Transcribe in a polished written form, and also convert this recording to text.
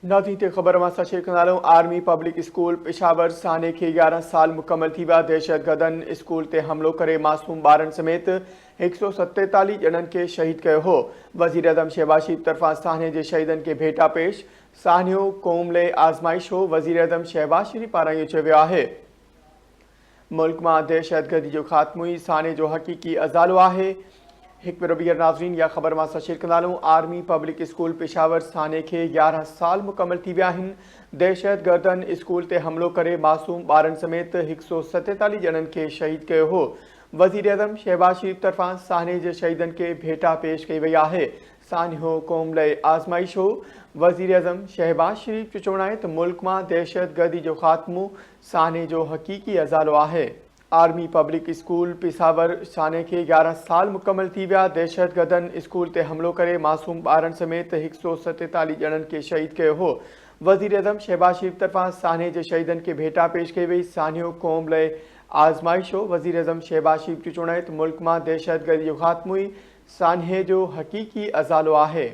नाज़रीन ते ख़बर मां शेयर कंदा आर्मी पब्लिक स्कूल पेशावर साने के 11 साल मुकम्मल थी विया। दहशतगर्दनि स्कूल ते हमलो करे मासूम ॿारनि समेत 147 ॼणनि खे शहीद कयो हो। वज़ीर आज़म शहबाज शरीफ तरफ़ां साहने जे शहीदनि खे भेटा पेश। साहनियो क़ौम लाइ आज़माइश हो। वज़ीर आज़म शहबाज शरीफ पारां इहो चयो वियो आहे। मुल्क में दहशतगर्दी जो ख़ात्मो ई साने जो हक़ीक़ी अज़ालो आहे। एक बार ॿीहर नाज़रीन या ख़बर मां शेयर कंदा आर्मी पब्लिक स्कूल पेशावर साने के 11 साल मुकम्मल थी विया आहिनि। दहशतगर्दनि स्कूल ते हमलो करे मासूम ॿारनि समेत 147 ॼणनि खे शहीद कयो हो। वज़ीर आज़म शहबाज शरीफ तरफ़ां साने जे शहीदनि खे भेटा पेश कई वई आहे। सानियो क़ौम लाइ आज़माइश हो। वज़ीर आज़म शहबाज शरीफ जो चवणु आहे त मुल्क में दहशतगर्दी जो ख़ात्मो साने जो हक़ीक़ी अज़ालो आहे। आर्मी पब्लिक स्कूल पेशावर साने के 11 साल मुकम्मल थी विया। दहशतगर्दनि स्कूल ते हमलो करे मासूम ॿारनि समेत 147 ॼणनि खे शहीद कयो हो। वज़ीर आज़म शहबाज शरीफ तरफ़ां साने जे शहीदनि खे भेटा पेश कई वई। सानियो क़ौम लाइ आज़माइश हो। वज़ीर आज़म शहबाज शरीफ जो चवणु आहे त मुल्क में दहशतगर्दी जो ख़ात्मो ई साने जो हक़ीक़ी अज़ालो आहे।